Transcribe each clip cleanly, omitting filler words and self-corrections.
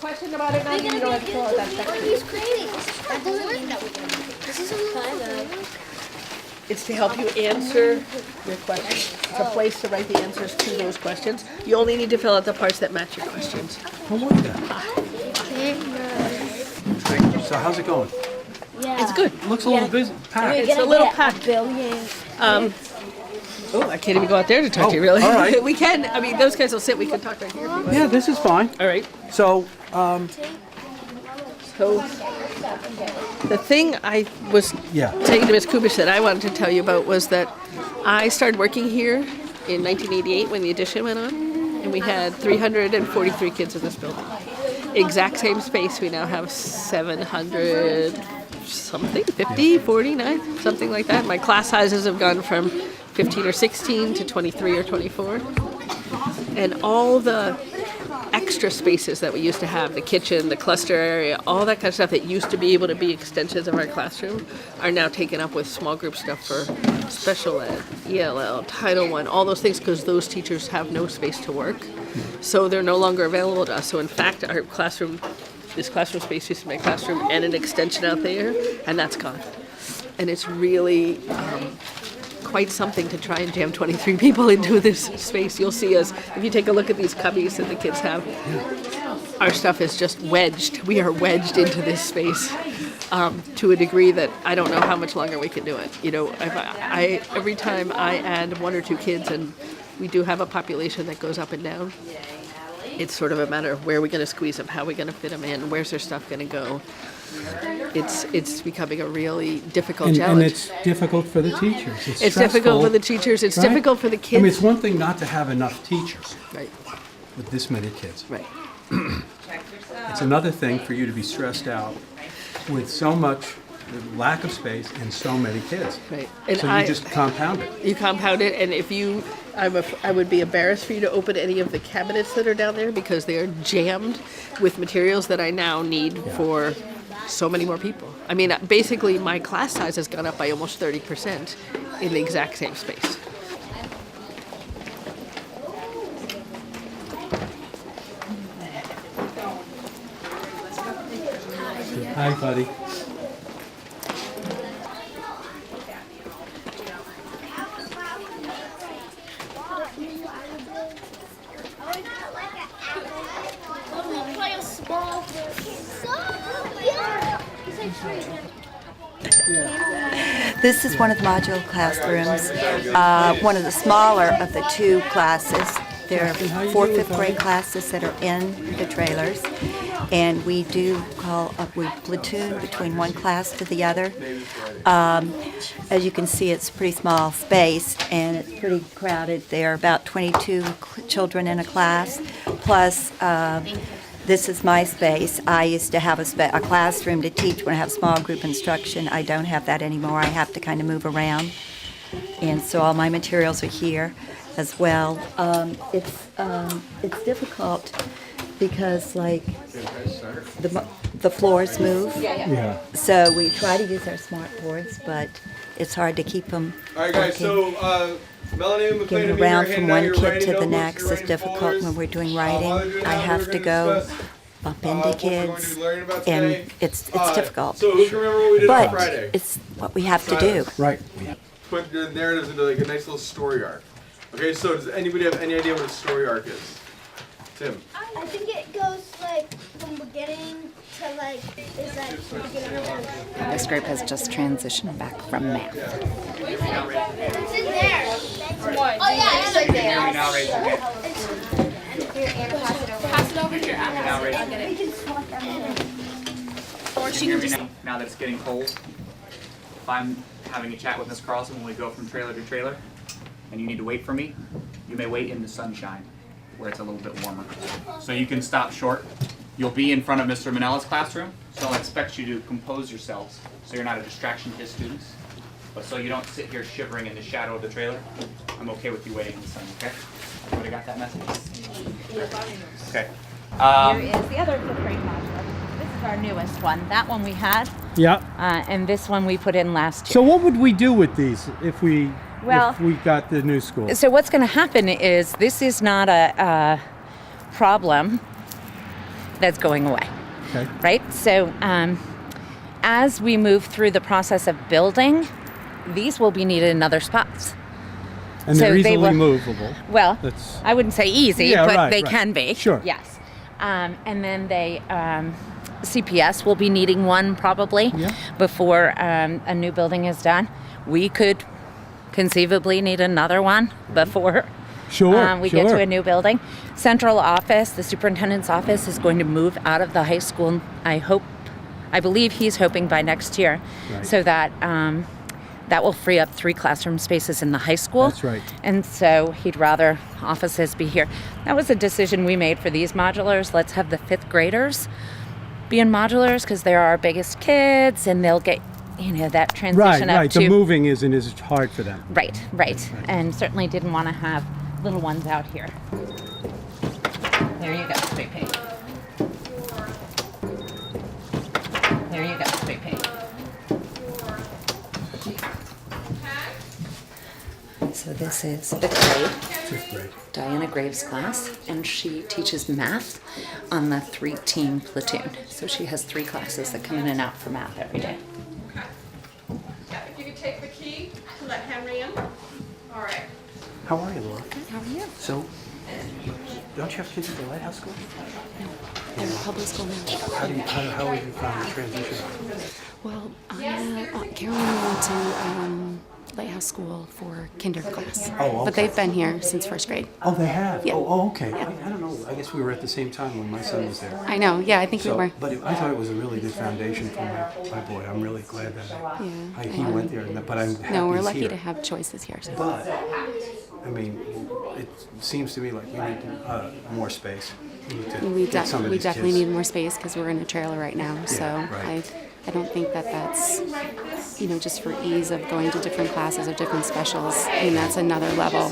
question about it, you don't have to fill out that section. He's creating. That doesn't mean that we're going to make it. This is a It's to help you answer your questions. It's a place to write the answers to those questions. You only need to fill out the parts that match your questions. I want that. So how's it going? Yeah. It's good. Looks a little busy, packed. It's a little packed. Oh, I can't even go out there to talk to you, really. all right. We can. I mean, those guys will sit. We can talk right here. If you want. Yeah, this is fine. All right. So, So, the thing I was saying to Ms. Kubish that I wanted to tell you about was that I started working here in 1988 when the addition went on, and we had 343 kids in this building. Exact same space. We now have 700 something, 50, 49, something like that. My class sizes have gone from 15 or 16 to 23 or 24. And all the extra spaces that we used to have, the kitchen, the cluster area, all that kind of stuff that used to be able to be extensions of our classroom are now taken up with small group stuff for special ed, ELL, Title I, all those things, because those teachers have no space to work. So they're no longer available to us. So in fact, our classroom, this classroom space used to be my classroom and an extension out there, and that's gone. And it's really quite something to try and jam 23 people into this space. You'll see us, if you take a look at these cubbies that the kids have, our stuff is just wedged. We are wedged into this space to a degree that I don't know how much longer we can do it. You know, every time I add one or two kids, and we do have a population that goes up and down, it's sort of a matter of where are we going to squeeze them, how are we going to fit them in, where's their stuff going to go. It's becoming a really difficult challenge. And it's difficult for the teachers. It's difficult for the teachers. It's difficult for the kids. I mean, it's one thing not to have enough teachers Right. with this many kids. Right. It's another thing for you to be stressed out with so much lack of space and so many kids. Right. And So you just compound it. You compound it, and if you, I would be embarrassed for you to open any of the cabinets that are down there because they are jammed with materials that I now need for so many more people. I mean, basically, my class size has gone up by almost 30% in the exact same space. Hi, buddy. This is one of the modular classrooms, one of the smaller of the two classes. There are 4 fifth grade classes that are in the trailers, and we do we platoon between one class to the other. As you can see, it's a pretty small space, and it's pretty crowded. There are about 22 children in a class, plus this is my space. I used to have a classroom to teach when I have small group instruction. I don't have that anymore. I have to kind of move around. And so all my materials are here as well. It's difficult because, like, the floors move. Yeah. So we try to use our smart boards, but it's hard to keep them All right, guys, working. so Melanie McLean, Getting around from one kid to the next is difficult when we're doing writing. I have to go bump into kids, and it's difficult. So who can remember what we did on But Friday? it's what we have to do. Right. Put the narratives into like a nice little story arc. Okay, so does anybody have any idea what a story arc is? Tim. I think it goes like from beginning to like is like beginning of This group has just transitioned back from math. It's in there. Oh yeah, it's right there. Now raise your hand. Pass it over here. Now raise your hand. We can swap them. Can you hear me now that it's getting cold? If I'm having a chat with Miss Carlson when we go from trailer to trailer, and you need to wait for me, you may wait in the sunshine, where it's a little bit warmer. So you can stop short. You'll be in front of Mr. Manella's classroom, so I'll expect you to compose yourselves so you're not a distraction to his students. But so you don't sit here shivering in the shadow of the trailer, I'm okay with you waiting in the sun, okay? Everybody got that message? Okay. Here is the other fifth grade module. This is our newest one. That one we had, Yeah. and this one we put in last year. So what would we do with these if we Well- got the new school? So what's going to happen is this is not a problem that's going away. Okay. Right? So as we move through the process of building, these will be needed in other spots. And So they're they easily will- movable. Well, That's- I wouldn't say easy, Yeah, but right, they right. can be. Sure. Yes. And then they, CPS will be needing one probably Yeah. before a new building is done. We could conceivably need another one before Sure, we get to sure. a new building. Central office, the superintendent's office is going to move out of the high school. I believe he's hoping by next year, Right. so that that will free up 3 classroom spaces in the high school. That's right. And so he'd rather offices be here. That was a decision we made for these modulars. Let's have the 5th graders be in modulars because they're our biggest kids, and they'll get that transition up Right. to The moving isn't as hard for them. Right. And certainly didn't want to have little ones out here. There you go, straight page. There you go, straight page. So this is 5th grade, 5th grade. Diana Graves' class, and she teaches math on the 3-team platoon. So she has 3 classes that come in and out for math every day. Yeah, if you could take the key to let Henry in. All right. How are you, Laura? How are you? So, don't you have kids at the Lighthouse School? They're public school now. How have you found the transition? Well, Caroline went to Lighthouse School for kinder class. Oh, okay. But they've been here since 1st grade. Oh, they have? Yeah. Oh, okay. Yeah. I don't know. I guess we were at the same time when my son was there. I know, yeah, I think we So, were. but I thought it was a really good foundation for my boy. I'm really glad that he went there. But I'm happy No, we're he's lucky here. to have choices here. So. But, I mean, it seems to me like we need more space. We need to We, get some of these definitely kids. need more space because we're in a trailer right now. So right. I don't think that's, just for ease of going to different classes or different specials. I mean, that's another level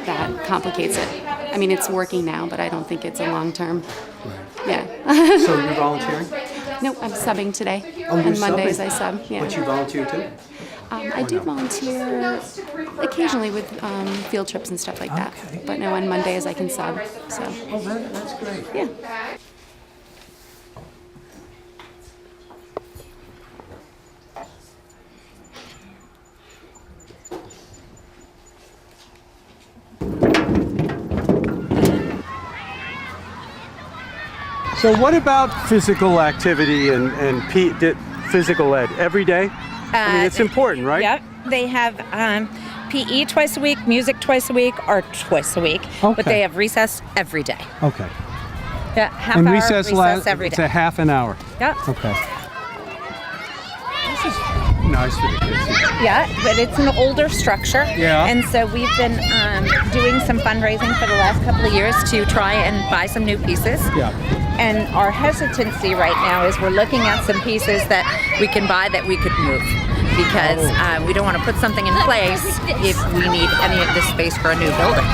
that complicates it. I mean, it's working now, but I don't think it's a long term. Yeah. So you're volunteering? No, I'm subbing today. Oh, you're On Mondays subbing? I sub. Yeah. But you volunteer too? I do volunteer occasionally with field trips and stuff like that. Okay. But no, on Mondays I can sub. So Oh, that's great. yeah. So what about physical activity and physical ed every day? I mean, it's important, right? Yep. They have PE twice a week, music twice a week, art twice a week. Okay. But they have recess every day. Okay. Yeah, half And hour recess every it's day. a half an hour. Yep. Okay. This is nice for the kids. Yeah, but it's an older structure. Yeah. And so we've been doing some fundraising for the last couple of years to try and buy some new pieces. Yeah. And our hesitancy right now is we're looking at some pieces that we can buy that we could move. Because we don't want to put something in place if we need any of this space for a new building.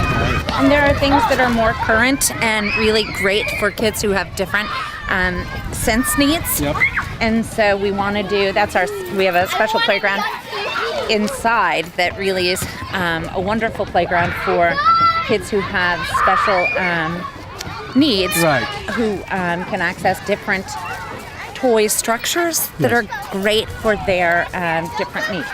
And there are things that are more current and really great for kids who have different sense needs. Yep. And so we want to do, we have a special playground inside that really is a wonderful playground for kids who have special needs, Right. who can access different toy structures that are great for their different needs.